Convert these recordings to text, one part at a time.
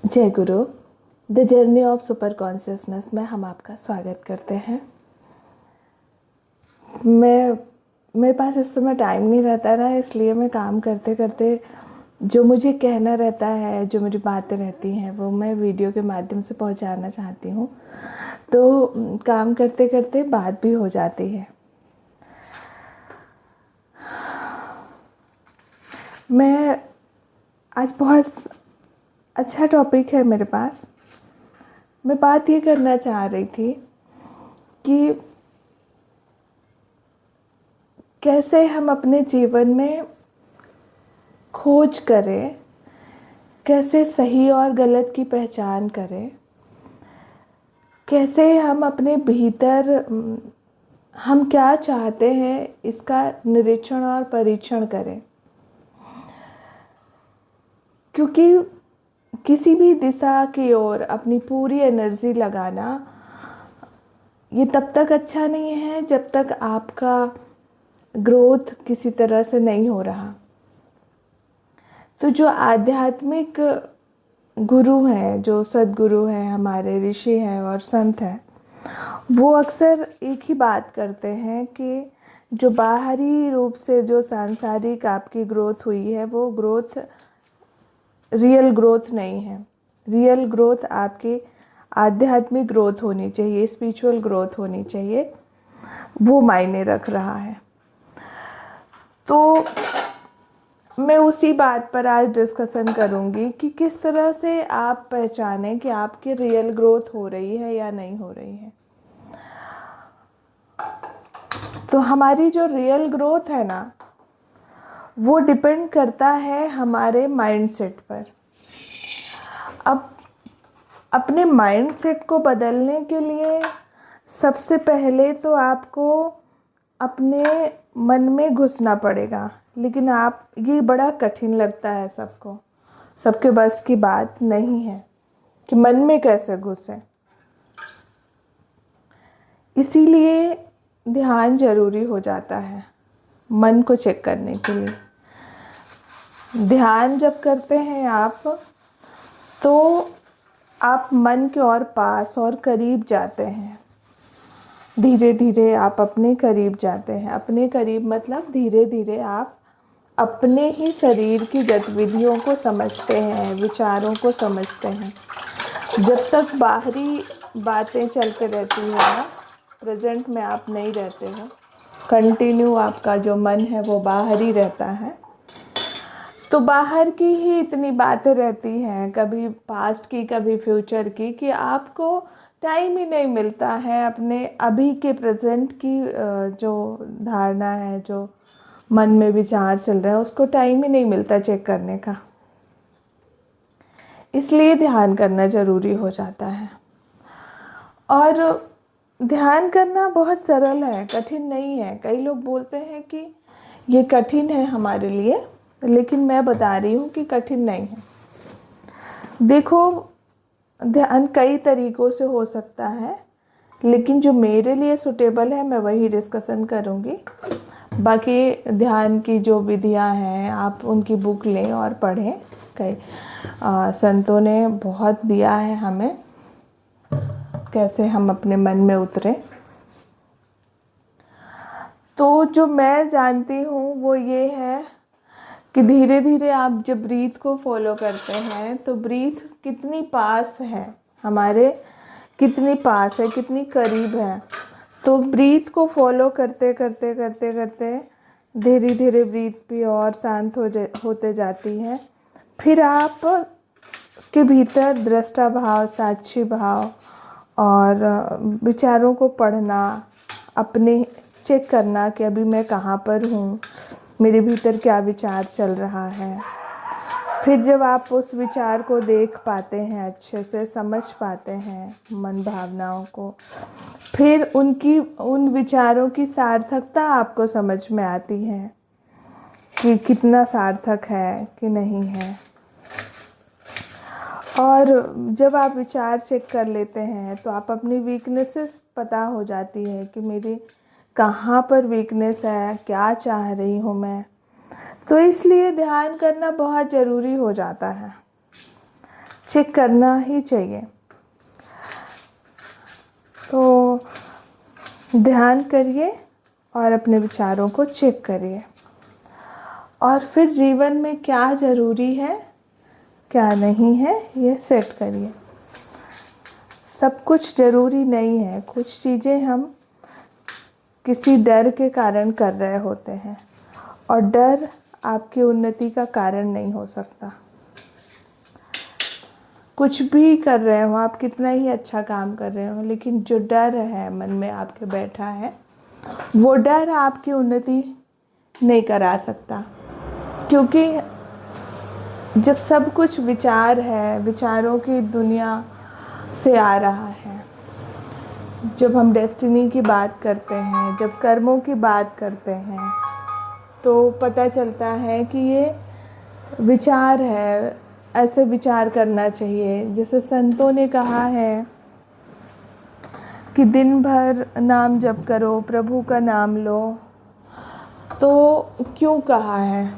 जय गुरु। The journey of super consciousness में हम आपका स्वागत करते हैं। मेरे पास इस समय टाइम नहीं रहता ना, इसलिए मैं काम करते करते जो मुझे कहना रहता है, जो मेरी बातें रहती हैं, वो मैं वीडियो के माध्यम से पहुंचाना चाहती हूँ। तो काम करते करते बात भी हो जाती है। मैं आज बहुत अच्छा टॉपिक है मेरे पास। मैं बात ये करना चाह रही थी कि कैसे हम अपने जीवन में खोज करें, कैसे सही और गलत की पहचान करें, कैसे हम अपने भीतर हम क्या चाहते हैं इसका निरीक्षण और परीक्षण करें। क्योंकि किसी भी दिशा की ओर अपनी पूरी एनर्जी लगाना ये तब तक अच्छा नहीं है जब तक आपका ग्रोथ किसी तरह से नहीं हो रहा। तो जो आध्यात्मिक गुरु हैं, जो सद्गुरु हैं, हमारे ऋषि हैं और संत हैं, वो अक्सर एक ही बात करते हैं कि जो बाहरी रूप से जो सांसारिक आपकी ग्रोथ हुई है, वो ग्रोथ रियल ग्रोथ नहीं है। रियल ग्रोथ आपकी आध्यात्मिक ग्रोथ होनी चाहिए, स्पिरिचुअल ग्रोथ होनी चाहिए, वो मायने रख रहा है। तो मैं उसी बात पर आज डिस्कशन करूंगी कि किस तरह से आप पहचानें कि आपकी रियल ग्रोथ हो रही है या नहीं हो रही है। तो हमारी जो रियल ग्रोथ है ना, वो डिपेंड करता है हमारे माइंडसेट पर। अब अपने माइंडसेट को बदलने के लिए सबसे पहले तो आपको अपने मन में घुसना पड़ेगा। लेकिन ये बड़ा कठिन लगता है सबको, सबके बस की बात नहीं है कि मन में कैसे घुसे। इसीलिए ध्यान जरूरी हो जाता है मन को चेक करने के लिए। ध्यान जब करते हैं आप, तो आप मन के और पास और करीब जाते हैं। धीरे धीरे आप अपने करीब जाते हैं। अपने करीब मतलब धीरे धीरे आप अपने ही शरीर की गतिविधियों को समझते हैं, विचारों को समझते हैं। जब तक बाहरी बातें चलते रहती है ना, प्रेजेंट में आप नहीं रहते हो, कंटिन्यू आपका जो मन है वो बाहर ही रहता है। तो बाहर की ही इतनी बातें रहती हैं, कभी पास्ट की कभी फ्यूचर की, कि आपको टाइम ही नहीं मिलता है अपने अभी के प्रेजेंट की जो धारणा है, जो मन में विचार चल रहा है, उसको टाइम ही नहीं मिलता चेक करने का। इसलिए ध्यान करना ज़रूरी हो जाता है। और ध्यान करना बहुत सरल है, कठिन नहीं है। कई लोग बोलते हैं कि ये कठिन है हमारे लिए, लेकिन मैं बता रही हूँ कि कठिन नहीं है। देखो, ध्यान कई तरीक़ों से हो सकता है, लेकिन जो मेरे लिए सूटेबल है मैं वही डिस्कशन करूँगी। बाकी ध्यान की जो विधियाँ हैं आप उनकी बुक लें और पढ़ें। कई संतों ने बहुत दिया है हमें, कैसे हम अपने मन में उतरें। तो जो मैं जानती हूँ वो ये है कि धीरे धीरे आप जब ब्रीथ को फॉलो करते हैं, तो ब्रीथ कितनी पास है हमारे, कितनी पास है, कितनी करीब है। तो ब्रीथ को फॉलो करते करते करते करते धीरे धीरे ब्रीथ भी और शांत होते जाती है। फिर आप के भीतर दृष्टा भाव, साक्षी भाव और विचारों को पढ़ना, अपने चेक करना कि अभी मैं कहाँ पर हूँ, मेरे भीतर क्या विचार चल रहा है। फिर जब आप उस विचार को देख पाते हैं, अच्छे से समझ पाते हैं मन भावनाओं को, फिर उन विचारों की सार्थकता आपको समझ में आती है कि कितना सार्थक है कि नहीं है। और जब आप विचार चेक कर लेते हैं तो आप अपनी वीकनेसेस पता हो जाती है कि मेरी कहाँ पर वीकनेस है, क्या चाह रही हूँ मैं। तो इसलिए ध्यान करना बहुत ज़रूरी हो जाता है। चेक करना ही चाहिए। तो ध्यान करिए और अपने विचारों को चेक करिए, और फिर जीवन में क्या ज़रूरी है क्या नहीं है ये सेट करिए। सब कुछ ज़रूरी नहीं है, कुछ चीज़ें हम किसी डर के कारण कर रहे होते हैं, और डर आपकी उन्नति का कारण नहीं हो सकता। कुछ भी कर रहे हो आप, कितना ही अच्छा काम कर रहे हो, लेकिन जो डर है मन में आपके बैठा है, वो डर आपकी उन्नति नहीं करा सकता। क्योंकि जब सब कुछ विचार है, विचारों की दुनिया से आ रहा है, जब हम डेस्टिनी की बात करते हैं, जब कर्मों की बात करते हैं, तो पता चलता है कि ये विचार है, ऐसे विचार करना चाहिए। जैसे संतों ने कहा है कि दिन भर नाम जप करो, प्रभु का नाम लो। तो क्यों कहा है?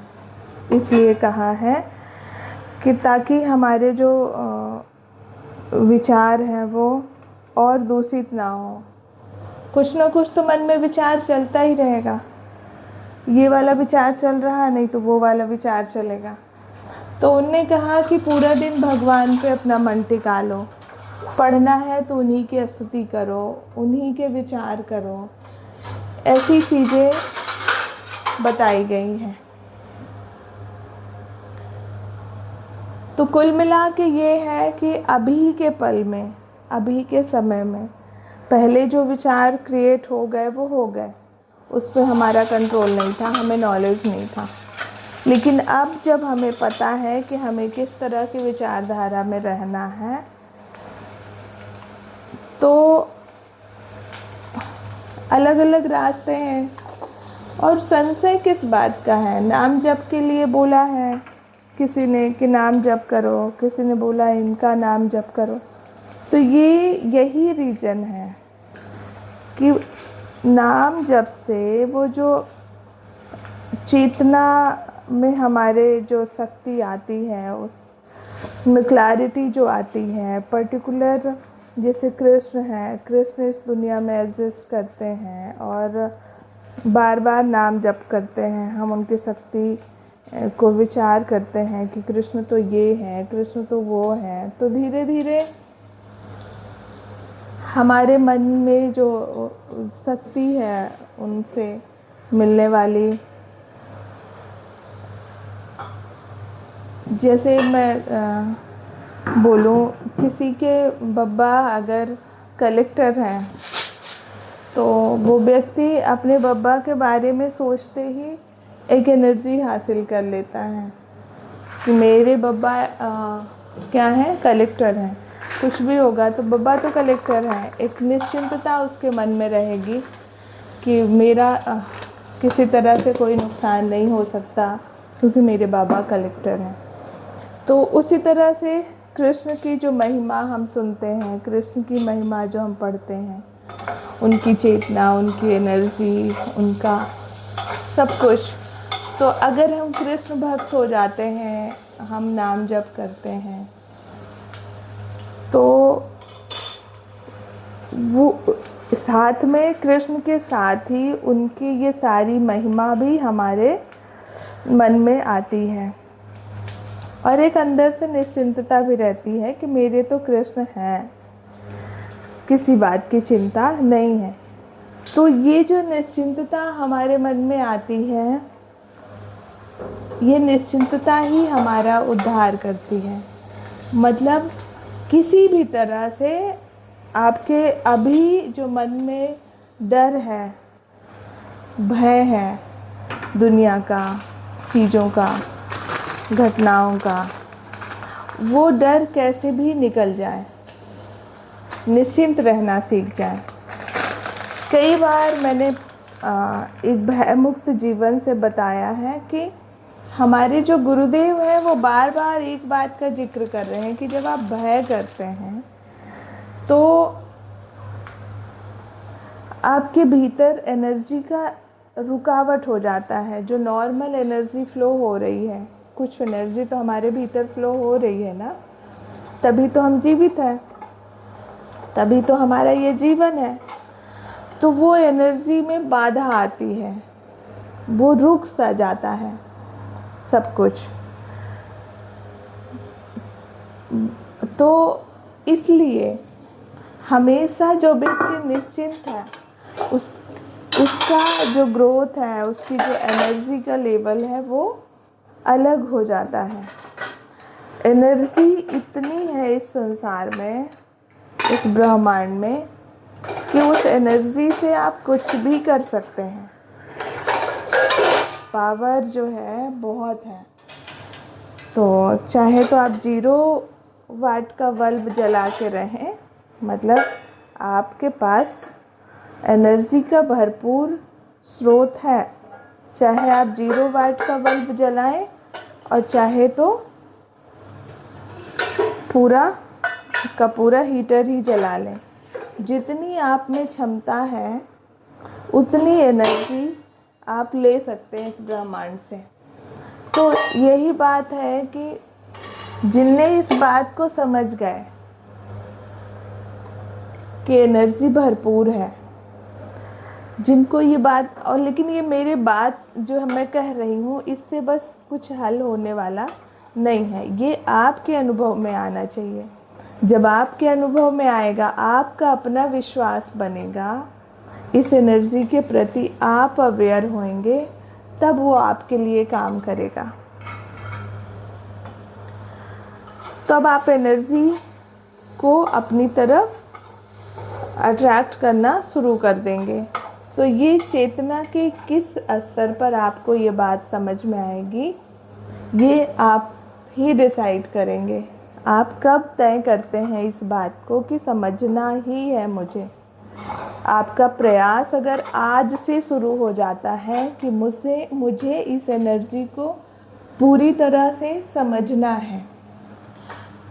इसलिए कहा है कि ताकि हमारे जो विचार हैं वो और दूषित ना हो। कुछ ना कुछ तो मन में विचार चलता ही रहेगा। ये वाला विचार चल रहा, नहीं तो वो वाला विचार चलेगा। तो उनने कहा कि पूरा दिन भगवान पे अपना मन टिका लो। पढ़ना है तो उन्हीं की स्तुति करो, उन्हीं के विचार करो। ऐसी चीज़ें बताई गई हैं। तो कुल मिला के ये है कि अभी के पल में, अभी के समय में, पहले जो विचार क्रिएट हो गए वो हो गए, उस पर हमारा कंट्रोल नहीं था, हमें नॉलेज नहीं था। लेकिन अब जब हमें पता है कि हमें किस तरह की विचारधारा में रहना है, तो अलग अलग रास्ते हैं। और संशय किस बात का है? नाम जप के लिए बोला है किसी ने कि नाम जप करो, किसी ने बोला इनका नाम जप करो। तो यही रीज़न है कि नाम जप से वो जो चेतना में हमारे जो शक्ति आती है, उसमें क्लैरिटी जो आती है, पर्टिकुलर जैसे कृष्ण हैं, कृष्ण इस दुनिया में एग्जिस्ट करते हैं और बार बार नाम जप करते हैं। हम उनकी शक्ति को विचार करते हैं कि कृष्ण तो ये हैं, कृष्ण तो वो हैं। तो धीरे धीरे हमारे मन में जो शक्ति है उनसे मिलने वाली, जैसे मैं बोलूँ, किसी के बब्बा अगर कलेक्टर हैं तो वो व्यक्ति अपने बब्बा के बारे में सोचते ही एक एनर्जी हासिल कर लेता है कि मेरे बब्बा क्या है, कलेक्टर हैं। कुछ भी होगा तो बब्बा तो कलेक्टर हैं। एक निश्चिंतता उसके मन में रहेगी कि मेरा किसी तरह से कोई नुकसान नहीं हो सकता क्योंकि मेरे बाबा कलेक्टर हैं। तो उसी तरह से कृष्ण की जो महिमा हम सुनते हैं, कृष्ण की महिमा जो हम पढ़ते हैं, उनकी चेतना, उनकी एनर्जी, उनका सब कुछ, तो अगर हम कृष्ण भक्त हो जाते हैं, हम नाम जप करते हैं, तो वो साथ में कृष्ण के साथ ही उनकी ये सारी महिमा भी हमारे मन में आती है और एक अंदर से निश्चिंतता भी रहती है कि मेरे तो कृष्ण हैं, किसी बात की चिंता नहीं है। तो ये जो निश्चिंतता हमारे मन में आती है, ये निश्चिंतता ही हमारा उद्धार करती है। मतलब किसी भी तरह से आपके अभी जो मन में डर है, भय है, दुनिया का, चीज़ों का, घटनाओं का, वो डर कैसे भी निकल जाए, निश्चिंत रहना सीख जाए। कई बार मैंने एक भयमुक्त जीवन से बताया है कि हमारे जो गुरुदेव हैं वो बार बार एक बात का जिक्र कर रहे हैं कि जब आप भय करते हैं तो आपके भीतर एनर्जी का रुकावट हो जाता है। जो नॉर्मल एनर्जी फ्लो हो रही है, कुछ एनर्जी तो हमारे भीतर फ्लो हो रही है ना, तभी तो हम जीवित हैं, तभी तो हमारा ये जीवन है। तो वो एनर्जी में बाधा आती है, वो रुक सा जाता है सब कुछ। तो इसलिए हमेशा जो व्यक्ति निश्चिंत है उसका जो ग्रोथ है, उसकी जो एनर्जी का लेवल है वो अलग हो जाता है। एनर्जी इतनी है इस संसार में, इस ब्रह्मांड में, कि उस एनर्जी से आप कुछ भी कर सकते हैं। पावर जो है बहुत है। तो चाहे तो आप 0 वाट का बल्ब जला के रहें, मतलब आपके पास एनर्जी का भरपूर स्रोत है। चाहे आप 0 वाट का बल्ब जलाएं और चाहे तो पूरा का पूरा हीटर ही जला लें, जितनी आप में क्षमता है उतनी एनर्जी आप ले सकते हैं इस ब्रह्मांड से। तो यही बात है कि जिनने इस बात को समझ गए कि एनर्जी भरपूर है, जिनको ये बात, और लेकिन ये मेरे बात जो मैं कह रही हूँ इससे बस कुछ हल होने वाला नहीं है, ये आपके अनुभव में आना चाहिए। जब आपके अनुभव में आएगा, आपका अपना विश्वास बनेगा, इस एनर्जी के प्रति आप अवेयर होंगे, तब वो आपके लिए काम करेगा। तब आप एनर्जी को अपनी तरफ अट्रैक्ट करना शुरू कर देंगे। तो ये चेतना के किस स्तर पर आपको ये बात समझ में आएगी, ये आप ही डिसाइड करेंगे। आप कब तय करते हैं इस बात को कि समझना ही है मुझे। आपका प्रयास अगर आज से शुरू हो जाता है कि मुझे इस एनर्जी को पूरी तरह से समझना है,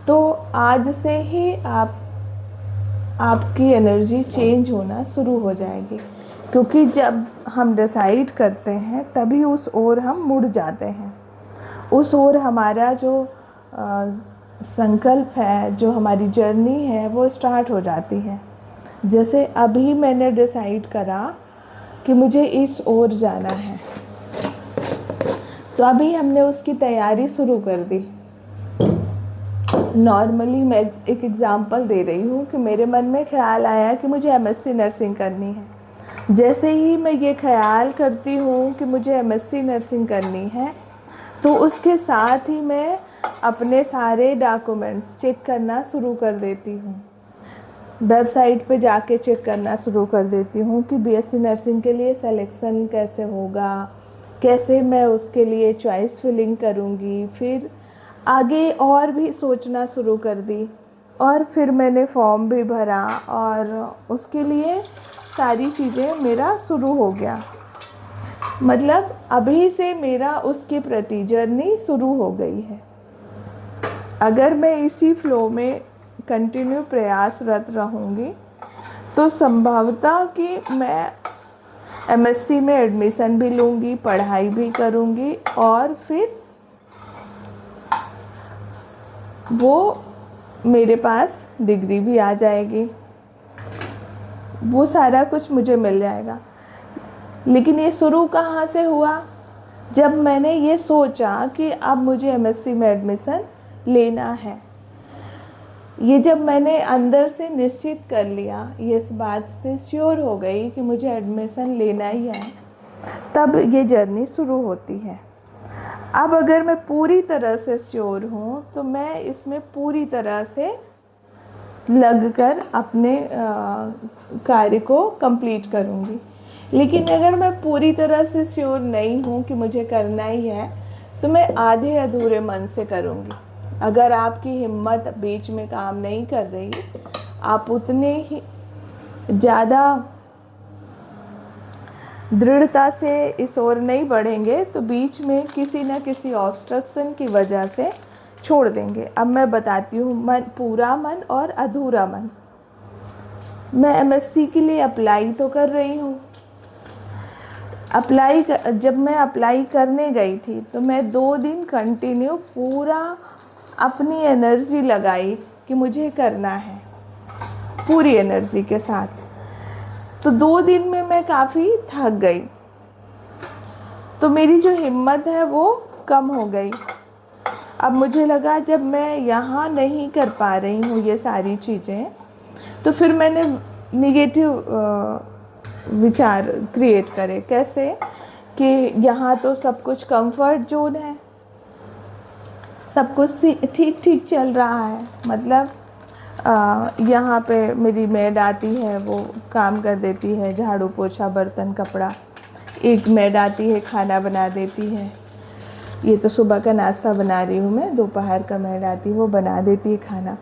तो आज से ही आपकी एनर्जी चेंज होना शुरू हो जाएगी। क्योंकि जब हम डिसाइड करते हैं तभी उस ओर हम मुड़ जाते हैं, उस ओर हमारा जो संकल्प है, जो हमारी जर्नी है वो स्टार्ट हो जाती है। जैसे अभी मैंने डिसाइड करा कि मुझे इस ओर जाना है, तो अभी हमने उसकी तैयारी शुरू कर दी। नॉर्मली मैं एक एग्ज़ाम्पल दे रही हूँ कि मेरे मन में ख्याल आया कि मुझे एमएससी नर्सिंग करनी है। जैसे ही मैं ये ख्याल करती हूँ कि मुझे एमएससी नर्सिंग करनी है, तो उसके साथ ही मैं अपने सारे डॉक्यूमेंट्स चेक करना शुरू कर देती हूँ। वेबसाइट पे जाके चेक करना शुरू कर देती हूँ कि बीएससी नर्सिंग के लिए सिलेक्शन कैसे होगा, कैसे मैं उसके लिए चॉइस फिलिंग करूँगी। फिर आगे और भी सोचना शुरू कर दी, और फिर मैंने फॉर्म भी भरा और उसके लिए सारी चीज़ें मेरा शुरू हो गया। मतलब अभी से मेरा उसके प्रति जर्नी शुरू हो गई है। अगर मैं इसी फ्लो में कंटिन्यू प्रयासरत रहूँगी तो संभवतः कि मैं एमएससी में एडमिशन भी लूँगी, पढ़ाई भी करूँगी, और फिर वो मेरे पास डिग्री भी आ जाएगी, वो सारा कुछ मुझे मिल जाएगा। लेकिन ये शुरू कहाँ से हुआ? जब मैंने ये सोचा कि अब मुझे एमएससी में एडमिशन लेना है। ये जब मैंने अंदर से निश्चित कर लिया, ये इस बात से श्योर हो गई कि मुझे एडमिशन लेना ही है, तब ये जर्नी शुरू होती है। अब अगर मैं पूरी तरह से श्योर हूँ तो मैं इसमें पूरी तरह से लगकर अपने कार्य को कंप्लीट करूँगी। लेकिन अगर मैं पूरी तरह से श्योर नहीं हूँ कि मुझे करना ही है, तो मैं आधे अधूरे मन से करूँगी। अगर आपकी हिम्मत बीच में काम नहीं कर रही, आप उतने ही ज़्यादा दृढ़ता से इस ओर नहीं बढ़ेंगे, तो बीच में किसी न किसी ऑब्स्ट्रक्शन की वजह से छोड़ देंगे। अब मैं बताती हूँ, मन, पूरा मन और अधूरा मन। मैं एमएससी के लिए अप्लाई तो कर रही हूँ। जब मैं अप्लाई करने गई थी तो मैं 2 दिन कंटिन्यू पूरा अपनी एनर्जी लगाई कि मुझे करना है पूरी एनर्जी के साथ। तो 2 दिन में मैं काफ़ी थक गई, तो मेरी जो हिम्मत है वो कम हो गई। अब मुझे लगा जब मैं यहाँ नहीं कर पा रही हूँ ये सारी चीज़ें, तो फिर मैंने निगेटिव विचार क्रिएट करे। कैसे कि यहाँ तो सब कुछ कंफर्ट जोन है, सब कुछ ठीक ठीक चल रहा है। मतलब यहाँ पे मेरी मेड आती है, वो काम कर देती है, झाड़ू पोछा बर्तन कपड़ा। एक मेड आती है, खाना बना देती है। ये तो सुबह का नाश्ता बना रही हूँ मैं, दोपहर का मेड आती है, वो बना देती है खाना।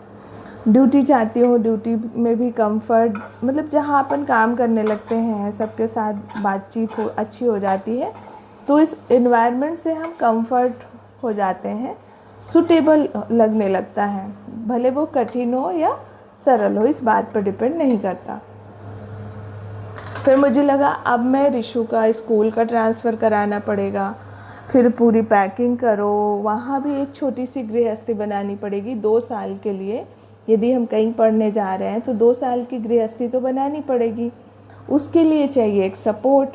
ड्यूटी जाती हूँ, ड्यूटी में भी कंफर्ट, मतलब जहाँ अपन काम करने लगते हैं सबके साथ बातचीत अच्छी हो जाती है, तो इस एनवायरनमेंट से हम कंफर्ट हो जाते हैं, सूटेबल लगने लगता है। भले वो कठिन हो या सरल हो, इस बात पर डिपेंड नहीं करता। फिर मुझे लगा अब मैं रिशु का स्कूल का ट्रांसफ़र कराना पड़ेगा, फिर पूरी पैकिंग करो, वहाँ भी एक छोटी सी गृहस्थी बनानी पड़ेगी 2 साल के लिए। यदि हम कहीं पढ़ने जा रहे हैं तो 2 साल की गृहस्थी तो बनानी पड़ेगी। उसके लिए चाहिए एक सपोर्ट,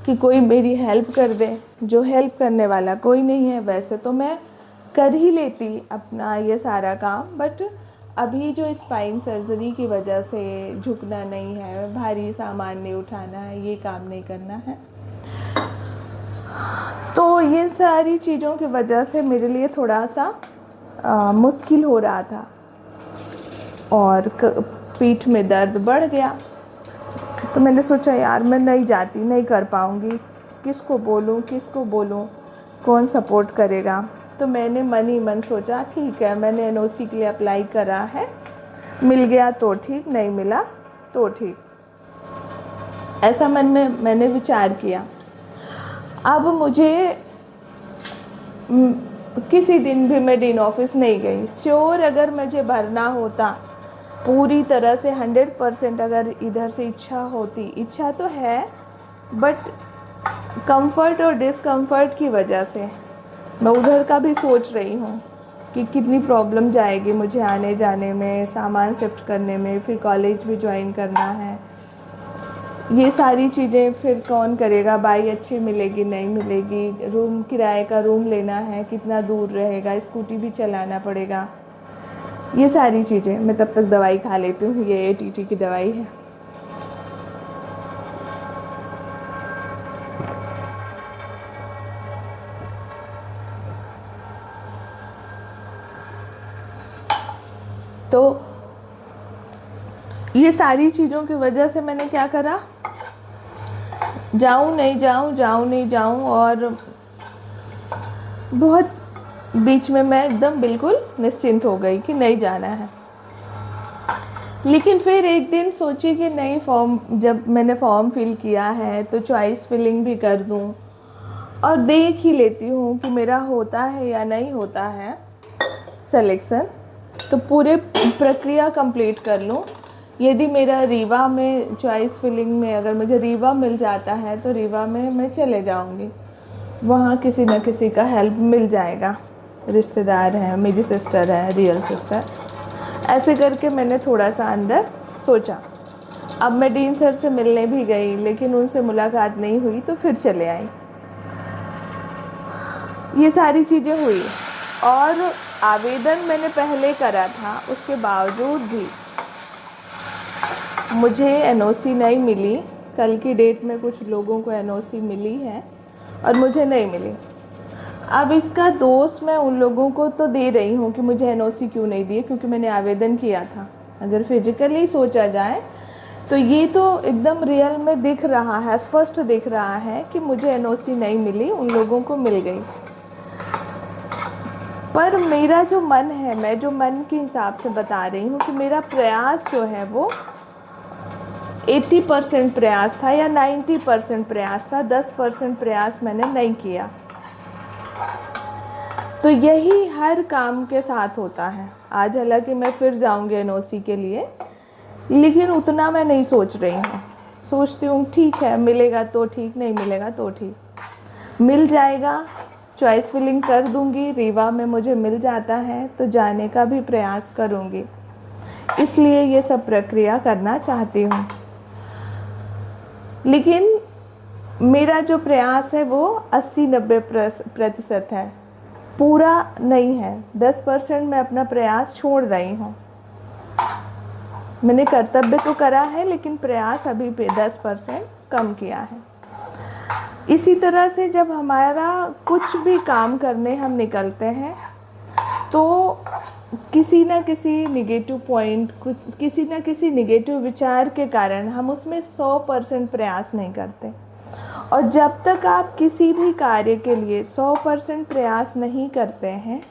कि कोई मेरी हेल्प कर दे। जो हेल्प करने वाला कोई नहीं है। वैसे तो मैं कर ही लेती अपना ये सारा काम, बट अभी जो स्पाइन सर्जरी की वजह से झुकना नहीं है, भारी सामान नहीं उठाना है, ये काम नहीं करना है, तो ये सारी चीज़ों की वजह से मेरे लिए थोड़ा सा मुश्किल हो रहा था और पीठ में दर्द बढ़ गया। तो मैंने सोचा यार मैं नहीं जाती, नहीं कर पाऊँगी, किसको बोलूँ, कौन सपोर्ट करेगा। तो मैंने मन ही मन सोचा ठीक है, मैंने एनओसी के लिए अप्लाई करा है, मिल गया तो ठीक, नहीं मिला तो ठीक, ऐसा मन में मैंने विचार किया। अब मुझे किसी दिन भी मैं डीन ऑफिस नहीं गई। श्योर अगर मुझे भरना होता पूरी तरह से 100%, अगर इधर से इच्छा होती, इच्छा तो है बट कंफर्ट और डिस्कम्फर्ट की वजह से मैं उधर का भी सोच रही हूँ कि कितनी प्रॉब्लम जाएगी मुझे आने जाने में, सामान शिफ्ट करने में, फिर कॉलेज भी ज्वाइन करना है, ये सारी चीज़ें फिर कौन करेगा, बाई अच्छी मिलेगी नहीं मिलेगी, रूम किराए का रूम लेना है, कितना दूर रहेगा, स्कूटी भी चलाना पड़ेगा, ये सारी चीज़ें। मैं तब तक दवाई खा लेती हूँ, ये एटीटी की दवाई है। तो ये सारी चीज़ों की वजह से मैंने क्या करा, जाऊँ नहीं जाऊँ, और बहुत बीच में मैं एकदम बिल्कुल निश्चिंत हो गई कि नहीं जाना है। लेकिन फिर एक दिन सोची कि नहीं, जब मैंने फॉर्म फिल किया है तो चॉइस फिलिंग भी कर दूं और देख ही लेती हूँ कि मेरा होता है या नहीं होता है सिलेक्शन, तो पूरे प्रक्रिया कंप्लीट कर लूँ। यदि मेरा रीवा में चॉइस फिलिंग में अगर मुझे रीवा मिल जाता है तो रीवा में मैं चले जाऊँगी, वहाँ किसी न किसी का हेल्प मिल जाएगा, रिश्तेदार हैं, मेरी सिस्टर है, रियल सिस्टर। ऐसे करके मैंने थोड़ा सा अंदर सोचा। अब मैं डीन सर से मिलने भी गई, लेकिन उनसे मुलाकात नहीं हुई, तो फिर चले आई। ये सारी चीज़ें हुई और आवेदन मैंने पहले करा था, उसके बावजूद भी मुझे एनओसी नहीं मिली। कल की डेट में कुछ लोगों को एनओसी मिली है और मुझे नहीं मिली। अब इसका दोष मैं उन लोगों को तो दे रही हूँ कि मुझे एनओसी क्यों नहीं दिए, क्योंकि मैंने आवेदन किया था। अगर फिजिकली सोचा जाए तो ये तो एकदम रियल में दिख रहा है, स्पष्ट दिख रहा है कि मुझे एनओसी नहीं मिली, उन लोगों को मिल गई। पर मेरा जो मन है, मैं जो मन के हिसाब से बता रही हूँ कि मेरा प्रयास जो है वो 80% प्रयास था या 90% प्रयास था, 10% प्रयास मैंने नहीं किया। तो यही हर काम के साथ होता है। आज हालांकि मैं फिर जाऊंगी एनओसी के लिए, लेकिन उतना मैं नहीं सोच रही हूँ। सोचती हूँ ठीक है, मिलेगा तो ठीक, नहीं मिलेगा तो ठीक, मिल जाएगा चॉइस फिलिंग कर दूंगी, रीवा में मुझे मिल जाता है तो जाने का भी प्रयास करूंगी। इसलिए ये सब प्रक्रिया करना चाहती हूँ। लेकिन मेरा जो प्रयास है वो 80-90% है, पूरा नहीं है। 10% मैं अपना प्रयास छोड़ रही हूँ। मैंने कर्तव्य तो करा है, लेकिन प्रयास अभी भी 10% कम किया है। इसी तरह से जब हमारा कुछ भी काम करने हम निकलते हैं तो किसी न किसी निगेटिव पॉइंट, कुछ किसी न किसी निगेटिव विचार के कारण हम उसमें 100% प्रयास नहीं करते। और जब तक आप किसी भी कार्य के लिए 100% प्रयास नहीं करते हैं,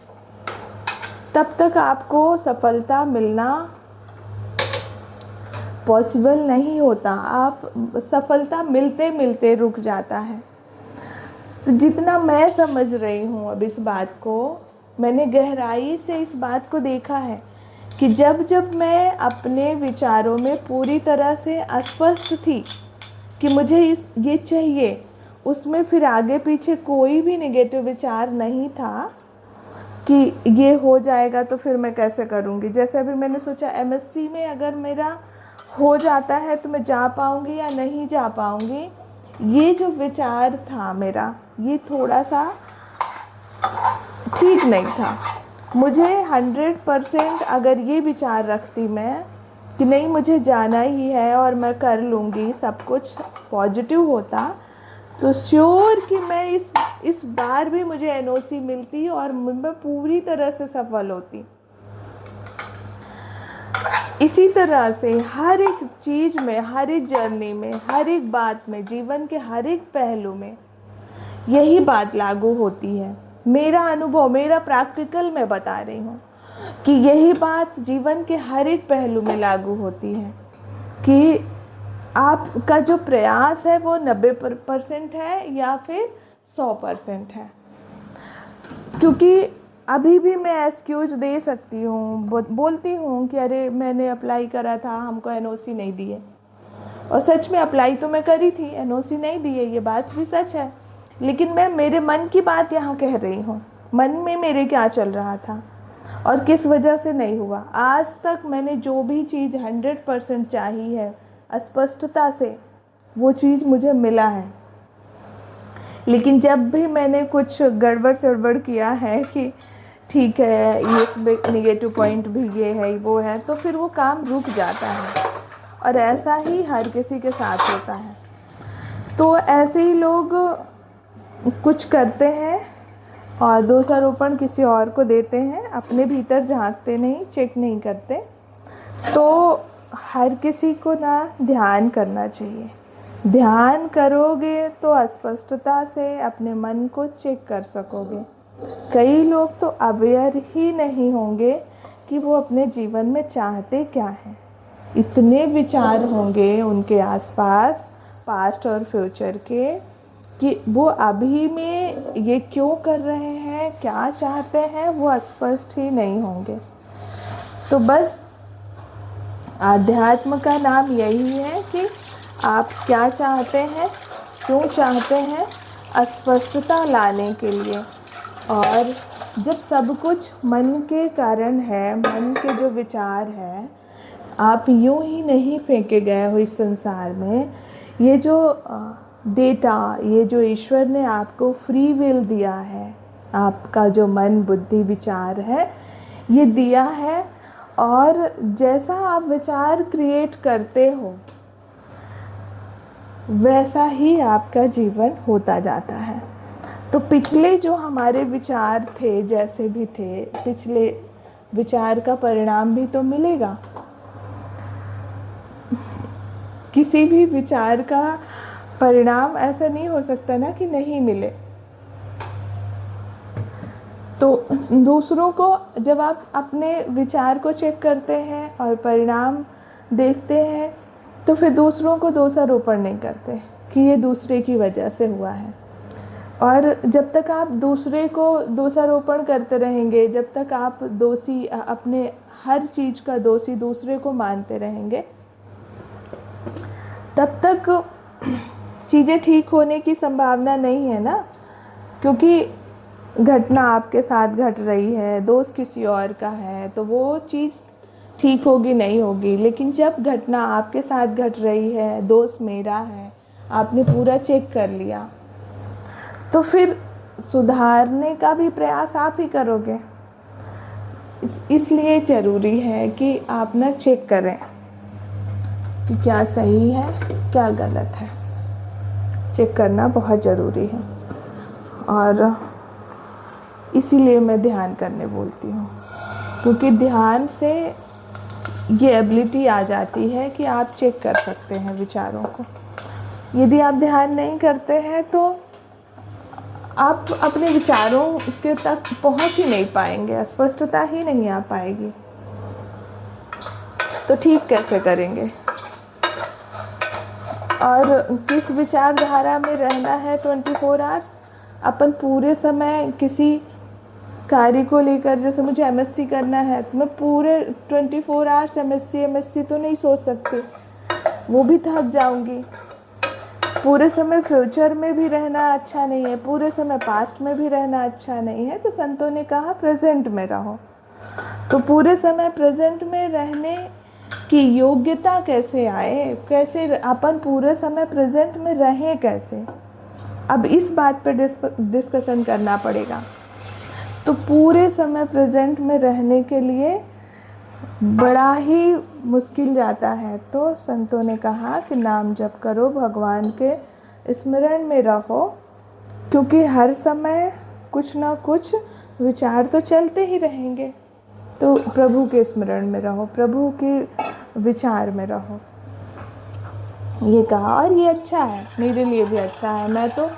तब तक आपको सफलता मिलना पॉसिबल नहीं होता। आप सफलता मिलते मिलते रुक जाता है। तो जितना मैं समझ रही हूँ अब इस बात को, मैंने गहराई से इस बात को देखा है कि जब जब मैं अपने विचारों में पूरी तरह से अस्पष्ट थी कि मुझे ये चाहिए, उसमें फिर आगे पीछे कोई भी नेगेटिव विचार नहीं था कि ये हो जाएगा तो फिर मैं कैसे करूँगी। जैसे अभी मैंने सोचा एमएससी में अगर मेरा हो जाता है तो मैं जा पाऊँगी या नहीं जा पाऊँगी, ये जो विचार था मेरा, ये थोड़ा सा ठीक नहीं था। मुझे 100% अगर ये विचार रखती मैं कि नहीं मुझे जाना ही है और मैं कर लूँगी, सब कुछ पॉजिटिव होता, तो श्योर कि मैं इस बार भी मुझे एनओसी मिलती और मैं पूरी तरह से सफल होती। इसी तरह से हर एक चीज़ में, हर एक जर्नी में, हर एक बात में, जीवन के हर एक पहलू में यही बात लागू होती है। मेरा अनुभव, मेरा प्रैक्टिकल मैं बता रही हूँ कि यही बात जीवन के हर एक पहलू में लागू होती है कि आपका जो प्रयास है वो 90% है या फिर 100% है। क्योंकि अभी भी मैं एक्सक्यूज दे सकती हूँ, बोलती हूँ कि अरे मैंने अप्लाई करा था, हमको एनओसी नहीं दिए। और सच में अप्लाई तो मैं करी थी, एनओसी नहीं दिए, ये बात भी सच है। लेकिन मैं मेरे मन की बात यहाँ कह रही हूँ, मन में मेरे क्या चल रहा था और किस वजह से नहीं हुआ। आज तक मैंने जो भी चीज़ 100% चाही है स्पष्टता से, वो चीज़ मुझे मिला है। लेकिन जब भी मैंने कुछ गड़बड़ सड़बड़ किया है कि ठीक है ये निगेटिव पॉइंट भी ये है वो है, तो फिर वो काम रुक जाता है। और ऐसा ही हर किसी के साथ होता है। तो ऐसे ही लोग कुछ करते हैं और दोषारोपण किसी और को देते हैं, अपने भीतर झांकते नहीं, चेक नहीं करते। तो हर किसी को ना ध्यान करना चाहिए। ध्यान करोगे तो स्पष्टता से अपने मन को चेक कर सकोगे। कई लोग तो अवेयर ही नहीं होंगे कि वो अपने जीवन में चाहते क्या हैं। इतने विचार होंगे उनके आसपास पास्ट और फ्यूचर के कि वो अभी में ये क्यों कर रहे हैं, क्या चाहते हैं, वो स्पष्ट ही नहीं होंगे। तो बस आध्यात्म का नाम यही है कि आप क्या चाहते हैं, क्यों चाहते हैं, स्पष्टता लाने के लिए। और जब सब कुछ मन के कारण है, मन के जो विचार हैं, आप यूं ही नहीं फेंके गए हो इस संसार में। ये जो डेटा, ये जो ईश्वर ने आपको फ्री विल दिया है, आपका जो मन बुद्धि विचार है, ये दिया है। और जैसा आप विचार क्रिएट करते हो वैसा ही आपका जीवन होता जाता है। तो पिछले जो हमारे विचार थे, जैसे भी थे, पिछले विचार का परिणाम भी तो मिलेगा। किसी भी विचार का परिणाम ऐसा नहीं हो सकता ना कि नहीं मिले। तो दूसरों को, जब आप अपने विचार को चेक करते हैं और परिणाम देखते हैं, तो फिर दूसरों को दोषारोपण नहीं करते कि ये दूसरे की वजह से हुआ है। और जब तक आप दूसरे को दोषारोपण करते रहेंगे, जब तक आप दोषी, अपने हर चीज़ का दोषी दूसरे को मानते रहेंगे, तब तक चीज़ें ठीक होने की संभावना नहीं है ना। क्योंकि घटना आपके साथ घट रही है, दोस्त किसी और का है, तो वो चीज़ ठीक होगी नहीं होगी। लेकिन जब घटना आपके साथ घट रही है, दोस्त मेरा है, आपने पूरा चेक कर लिया, तो फिर सुधारने का भी प्रयास आप ही करोगे। इसलिए ज़रूरी है कि आप ना चेक करें कि क्या सही है क्या गलत है। चेक करना बहुत ज़रूरी है, और इसीलिए मैं ध्यान करने बोलती हूँ, क्योंकि ध्यान से ये एबिलिटी आ जाती है कि आप चेक कर सकते हैं विचारों को। यदि आप ध्यान नहीं करते हैं तो आप अपने विचारों के तक पहुँच ही नहीं पाएंगे, स्पष्टता ही नहीं आ पाएगी। तो ठीक कैसे करेंगे, और किस विचारधारा में रहना है 24 आवर्स? अपन पूरे समय किसी कार्य को लेकर, जैसे मुझे एमएससी करना है तो मैं पूरे 24 आवर्स एमएससी तो नहीं सोच सकती, वो भी थक जाऊंगी। पूरे समय फ्यूचर में भी रहना अच्छा नहीं है, पूरे समय पास्ट में भी रहना अच्छा नहीं है। तो संतों ने कहा प्रेजेंट में रहो। तो पूरे समय प्रेजेंट में रहने की योग्यता कैसे आए, कैसे अपन पूरे समय प्रेजेंट में रहें कैसे, अब इस बात पर डिस्कशन करना पड़ेगा। तो पूरे समय प्रेजेंट में रहने के लिए बड़ा ही मुश्किल जाता है। तो संतों ने कहा कि नाम जप करो, भगवान के स्मरण में रहो, क्योंकि हर समय कुछ ना कुछ विचार तो चलते ही रहेंगे। तो प्रभु के स्मरण में रहो, प्रभु के विचार में रहो, ये कहा। और ये अच्छा है, मेरे लिए भी अच्छा है। मैं तो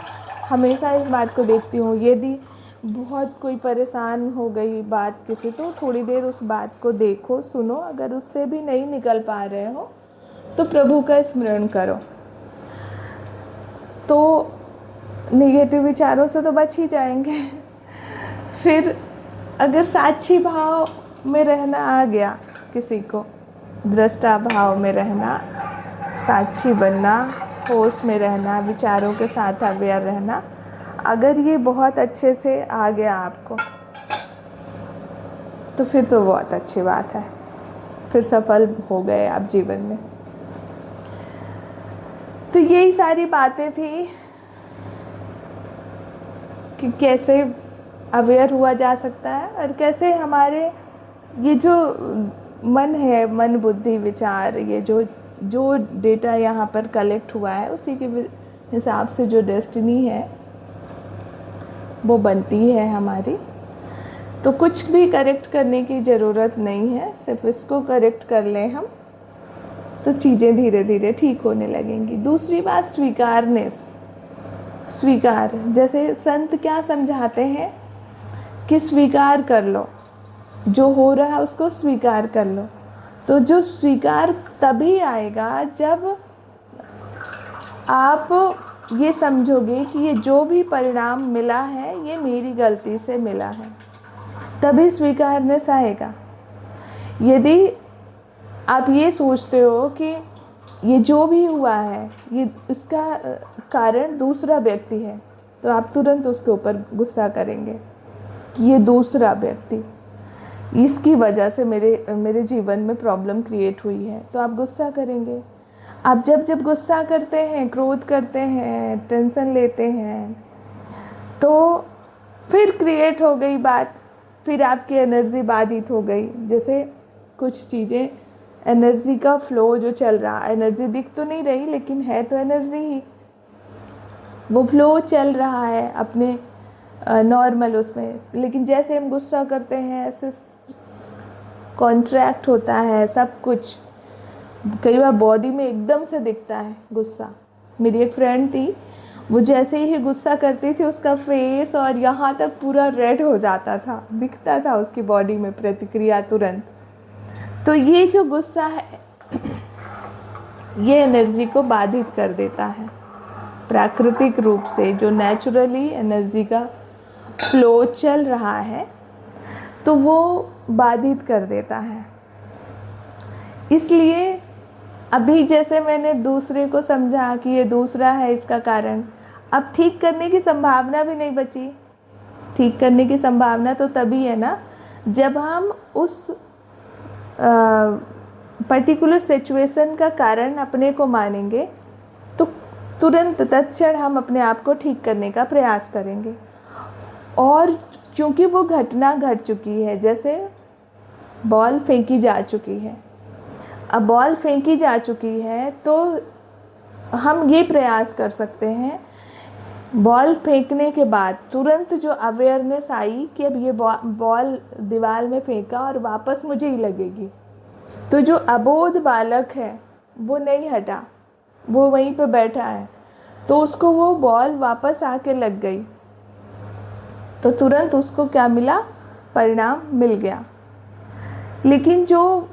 हमेशा इस बात को देखती हूँ, यदि बहुत कोई परेशान हो गई बात किसी, तो थोड़ी देर उस बात को देखो, सुनो। अगर उससे भी नहीं निकल पा रहे हो तो प्रभु का स्मरण करो, तो नेगेटिव विचारों से तो बच ही जाएंगे। फिर अगर साक्षी भाव में रहना आ गया किसी को, दृष्टा भाव में रहना, साक्षी बनना, होश में रहना, विचारों के साथ अवेयर रहना, अगर ये बहुत अच्छे से आ गया आपको, तो फिर तो बहुत अच्छी बात है, फिर सफल हो गए आप जीवन में। तो यही सारी बातें थी कि कैसे अवेयर हुआ जा सकता है, और कैसे हमारे ये जो मन है, मन बुद्धि विचार, ये जो डेटा यहाँ पर कलेक्ट हुआ है, उसी के हिसाब से जो डेस्टिनी है वो बनती है हमारी। तो कुछ भी करेक्ट करने की ज़रूरत नहीं है, सिर्फ इसको करेक्ट कर लें हम, तो चीज़ें धीरे धीरे ठीक होने लगेंगी। दूसरी बात, स्वीकारनेस, स्वीकार। जैसे संत क्या समझाते हैं कि स्वीकार कर लो, जो हो रहा है उसको स्वीकार कर लो। तो जो स्वीकार तभी आएगा जब आप ये समझोगे कि ये जो भी परिणाम मिला है ये मेरी गलती से मिला है, तभी स्वीकारनेस आएगा। यदि आप ये सोचते हो कि ये जो भी हुआ है ये उसका कारण दूसरा व्यक्ति है, तो आप तुरंत उसके ऊपर गुस्सा करेंगे कि ये दूसरा व्यक्ति, इसकी वजह से मेरे जीवन में प्रॉब्लम क्रिएट हुई है, तो आप गुस्सा करेंगे। आप जब गुस्सा करते हैं, क्रोध करते हैं, टेंशन लेते हैं, तो फिर क्रिएट हो गई बात, फिर आपकी एनर्जी बाधित हो गई। जैसे कुछ चीज़ें, एनर्जी का फ्लो जो चल रहा, एनर्जी दिख तो नहीं रही लेकिन है तो एनर्जी ही, वो फ्लो चल रहा है अपने नॉर्मल उसमें, लेकिन जैसे हम गुस्सा करते हैं ऐसे कॉन्ट्रैक्ट होता है सब कुछ। कई बार बॉडी में एकदम से दिखता है गुस्सा। मेरी एक फ्रेंड थी, वो जैसे ही गुस्सा करती थी उसका फेस और यहाँ तक पूरा रेड हो जाता था, दिखता था उसकी बॉडी में प्रतिक्रिया तुरंत। तो ये जो गुस्सा है ये एनर्जी को बाधित कर देता है। प्राकृतिक रूप से जो नेचुरली एनर्जी का फ्लो चल रहा है तो वो बाधित कर देता है। इसलिए अभी जैसे मैंने दूसरे को समझा कि ये दूसरा है इसका कारण, अब ठीक करने की संभावना भी नहीं बची। ठीक करने की संभावना तो तभी है ना जब हम उस पर्टिकुलर सिचुएशन का कारण अपने को मानेंगे, तो तुरंत तत्क्षण हम अपने आप को ठीक करने का प्रयास करेंगे। और क्योंकि वो घटना घट चुकी है, जैसे बॉल फेंकी जा चुकी है, अब बॉल फेंकी जा चुकी है तो हम ये प्रयास कर सकते हैं, बॉल फेंकने के बाद तुरंत जो अवेयरनेस आई कि अब ये बॉल दीवार में फेंका और वापस मुझे ही लगेगी, तो जो अबोध बालक है वो नहीं हटा, वो वहीं पे बैठा है, तो उसको वो बॉल वापस आके लग गई, तो तुरंत उसको क्या मिला, परिणाम मिल गया। लेकिन जो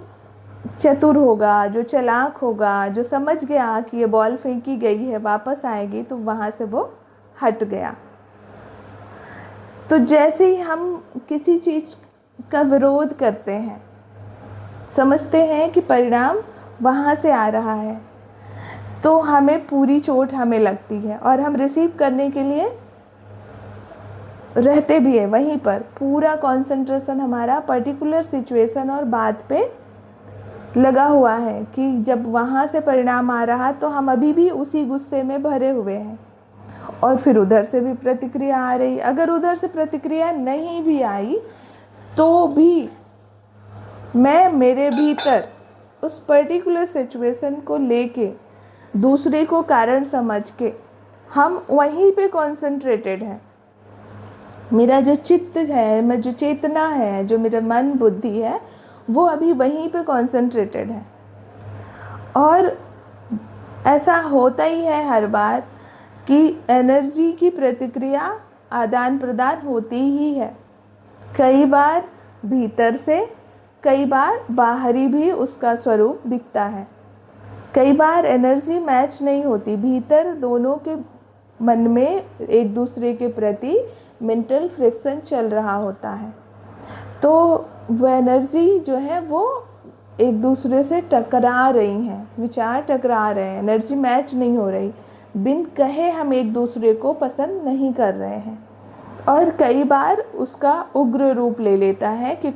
चतुर होगा, जो चालाक होगा, जो समझ गया कि ये बॉल फेंकी गई है वापस आएगी, तो वहाँ से वो हट गया। तो जैसे ही हम किसी चीज़ का विरोध करते हैं, समझते हैं कि परिणाम वहाँ से आ रहा है, तो हमें पूरी चोट हमें लगती है और हम रिसीव करने के लिए रहते भी है वहीं पर। पूरा कंसंट्रेशन हमारा पर्टिकुलर सिचुएशन और बात पे लगा हुआ है कि जब वहाँ से परिणाम आ रहा तो हम अभी भी उसी गुस्से में भरे हुए हैं, और फिर उधर से भी प्रतिक्रिया आ रही। अगर उधर से प्रतिक्रिया नहीं भी आई तो भी मैं मेरे भीतर उस पर्टिकुलर सिचुएशन को लेके दूसरे को कारण समझ के हम वहीं पे कॉन्सेंट्रेटेड हैं। मेरा जो चित्त है, मैं जो चेतना है, जो मेरा मन बुद्धि है, वो अभी वहीं पे कॉन्सेंट्रेटेड है। और ऐसा होता ही है हर बार कि एनर्जी की प्रतिक्रिया आदान प्रदान होती ही है, कई बार भीतर से, कई बार बाहरी भी उसका स्वरूप दिखता है। कई बार एनर्जी मैच नहीं होती, भीतर दोनों के मन में एक दूसरे के प्रति मेंटल फ्रिक्शन चल रहा होता है, तो वो एनर्जी जो है वो एक दूसरे से टकरा रही हैं, विचार टकरा रहे हैं, एनर्जी मैच नहीं हो रही, बिन कहे हम एक दूसरे को पसंद नहीं कर रहे हैं। और कई बार उसका उग्र रूप ले लेता है कि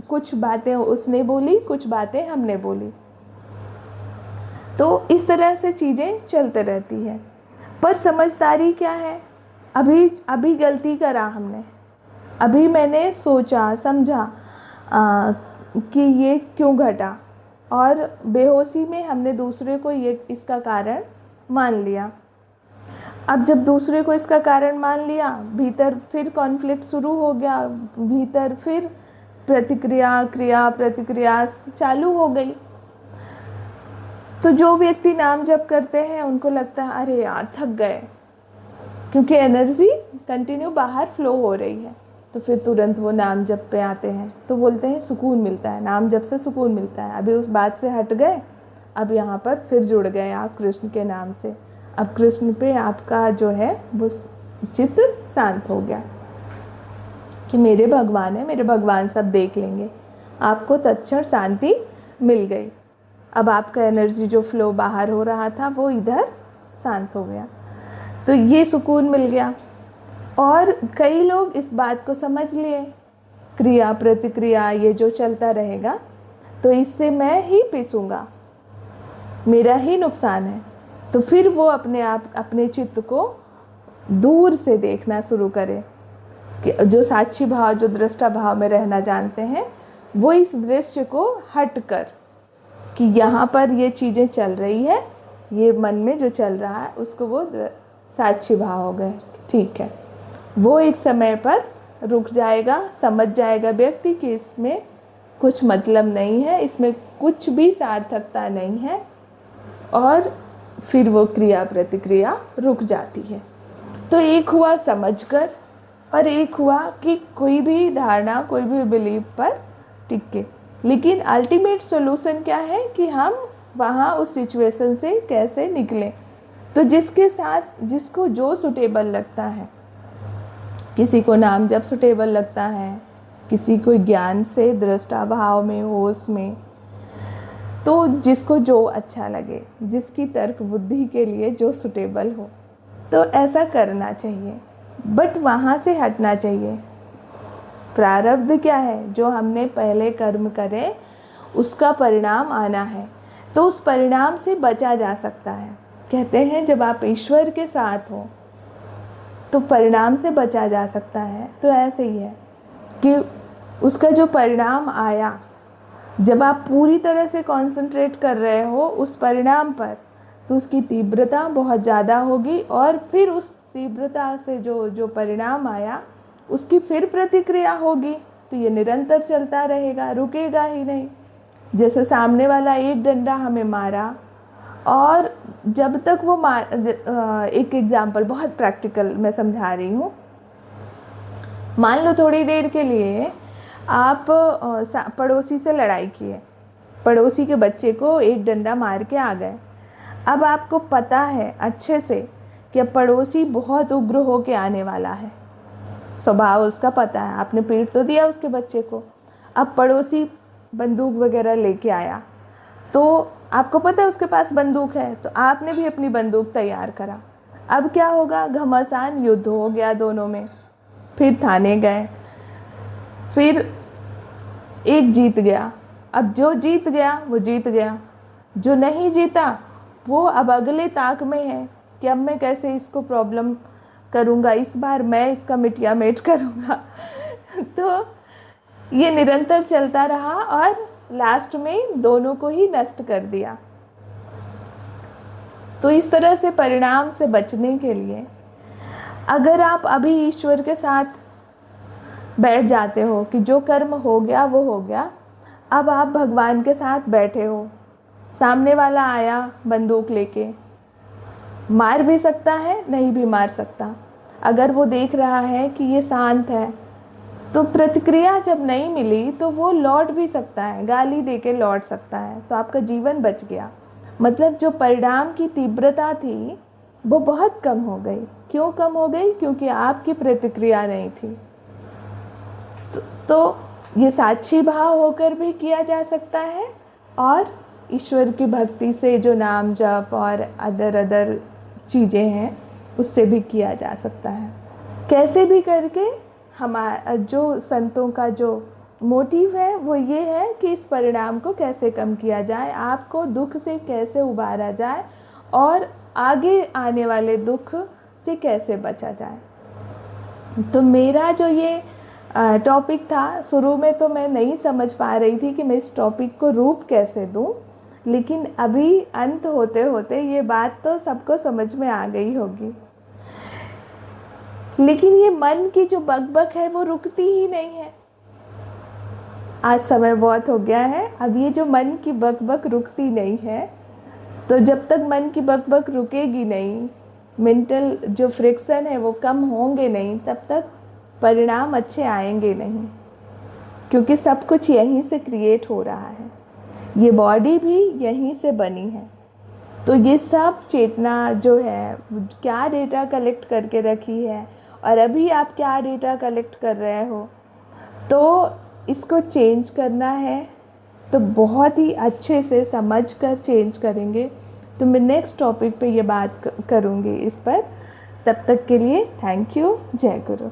कुछ बातें उसने बोली, कुछ बातें हमने बोली, तो इस तरह से चीज़ें चलते रहती है। पर समझदारी क्या है, अभी गलती करा हमने, अभी मैंने सोचा समझा कि ये क्यों घटा, और बेहोशी में हमने दूसरे को ये इसका कारण मान लिया। अब जब दूसरे को इसका कारण मान लिया, भीतर फिर कॉन्फ्लिक्ट शुरू हो गया, भीतर फिर क्रिया प्रतिक्रिया चालू हो गई। तो जो व्यक्ति नाम जप करते हैं उनको लगता है अरे यार थक गए, क्योंकि एनर्जी कंटिन्यू बाहर फ्लो हो रही है, तो फिर तुरंत वो नाम जप पे आते हैं, तो बोलते हैं सुकून मिलता है, नाम जप से सुकून मिलता है। अभी उस बात से हट गए, अब यहाँ पर फिर जुड़ गए आप कृष्ण के नाम से, अब कृष्ण पे आपका जो है वो चित्त शांत हो गया कि मेरे भगवान है, मेरे भगवान सब देख लेंगे, आपको तत्क्षण शांति मिल गई। अब आपका एनर्जी जो फ्लो बाहर हो रहा था वो इधर शांत हो गया, तो ये सुकून मिल गया। और कई लोग इस बात को समझ लिए, क्रिया प्रतिक्रिया ये जो चलता रहेगा तो इससे मैं ही पिसूंगा, मेरा ही नुकसान है, तो फिर वो अपने चित्त को दूर से देखना शुरू करे कि जो साक्षी भाव, जो दृष्टा भाव में रहना जानते हैं, वो इस दृश्य को हट कर कि यहाँ पर ये चीज़ें चल रही है, ये मन में जो चल रहा है उसको वो साक्षी भाव हो गए, ठीक है, वो एक समय पर रुक जाएगा, समझ जाएगा व्यक्ति कि इसमें कुछ मतलब नहीं है, इसमें कुछ भी सार्थकता नहीं है, और फिर वो क्रिया प्रतिक्रिया रुक जाती है। तो एक हुआ समझकर, और एक हुआ कि कोई भी धारणा, कोई भी बिलीफ पर टिके। लेकिन अल्टीमेट सॉल्यूशन क्या है कि हम वहाँ उस सिचुएशन से कैसे निकलें। तो जिसके साथ जिसको जो सुटेबल लगता है, किसी को नाम जब सुटेबल लगता है, किसी को ज्ञान से दृष्टा भाव में, होश में, तो जिसको जो अच्छा लगे, जिसकी तर्क बुद्धि के लिए जो सुटेबल हो, तो ऐसा करना चाहिए। बट वहाँ से हटना चाहिए। प्रारब्ध क्या है? जो हमने पहले कर्म करे उसका परिणाम आना है, तो उस परिणाम से बचा जा सकता है। कहते हैं जब आप ईश्वर के साथ हो तो परिणाम से बचा जा सकता है। तो ऐसे ही है कि उसका जो परिणाम आया, जब आप पूरी तरह से कंसंट्रेट कर रहे हो उस परिणाम पर, तो उसकी तीव्रता बहुत ज़्यादा होगी, और फिर उस तीव्रता से जो परिणाम आया उसकी फिर प्रतिक्रिया होगी। तो ये निरंतर चलता रहेगा, रुकेगा ही नहीं। जैसे सामने वाला एक डंडा हमें मारा, और जब तक वो एक एग्जाम्पल बहुत प्रैक्टिकल मैं समझा रही हूँ। मान लो थोड़ी देर के लिए आप पड़ोसी से लड़ाई किए, पड़ोसी के बच्चे को एक डंडा मार के आ गए। अब आपको पता है अच्छे से कि अब पड़ोसी बहुत उग्र हो के आने वाला है, स्वभाव उसका पता है, आपने पीट तो दिया उसके बच्चे को। अब पड़ोसी बंदूक वगैरह लेके आया, तो आपको पता है उसके पास बंदूक है, तो आपने भी अपनी बंदूक तैयार करा। अब क्या होगा? घमासान युद्ध हो गया दोनों में। फिर थाने गए, फिर एक जीत गया। अब जो जीत गया वो जीत गया, जो नहीं जीता वो अब अगले ताक में है कि अब मैं कैसे इसको प्रॉब्लम करूँगा, इस बार मैं इसका मिटिया मेट करूँगा। तो ये निरंतर चलता रहा और लास्ट में दोनों को ही नष्ट कर दिया। तो इस तरह से परिणाम से बचने के लिए अगर आप अभी ईश्वर के साथ बैठ जाते हो कि जो कर्म हो गया वो हो गया, अब आप भगवान के साथ बैठे हो, सामने वाला आया बंदूक लेके, मार भी सकता है, नहीं भी मार सकता। अगर वो देख रहा है कि ये शांत है, तो प्रतिक्रिया जब नहीं मिली तो वो लौट भी सकता है, गाली देके लौट सकता है, तो आपका जीवन बच गया। मतलब जो परिणाम की तीव्रता थी वो बहुत कम हो गई। क्यों कम हो गई? क्योंकि आपकी प्रतिक्रिया नहीं थी। तो ये साक्षी भाव होकर भी किया जा सकता है, और ईश्वर की भक्ति से जो नाम जप और अदर चीज़ें हैं उससे भी किया जा सकता है। कैसे भी करके हमारा जो संतों का जो मोटिव है वो ये है कि इस परिणाम को कैसे कम किया जाए, आपको दुख से कैसे उबारा जाए, और आगे आने वाले दुख से कैसे बचा जाए। तो मेरा जो ये टॉपिक था, शुरू में तो मैं नहीं समझ पा रही थी कि मैं इस टॉपिक को रूप कैसे दूं, लेकिन अभी अंत होते होते ये बात तो सबको समझ में आ गई होगी। लेकिन ये मन की जो बकबक है वो रुकती ही नहीं है। आज समय बहुत हो गया है, अब ये जो मन की बकबक रुकती नहीं है, तो जब तक मन की बकबक रुकेगी नहीं, मेंटल जो फ्रिक्शन है वो कम होंगे नहीं, तब तक परिणाम अच्छे आएंगे नहीं। क्योंकि सब कुछ यहीं से क्रिएट हो रहा है, ये बॉडी भी यहीं से बनी है। तो ये सब चेतना जो है क्या डेटा कलेक्ट करके रखी है, और अभी आप क्या डेटा कलेक्ट कर रहे हो, तो इसको चेंज करना है तो बहुत ही अच्छे से समझ कर चेंज करेंगे। तो मैं नेक्स्ट टॉपिक पे ये बात करूँगी इस पर। तब तक के लिए थैंक यू। जय गुरु।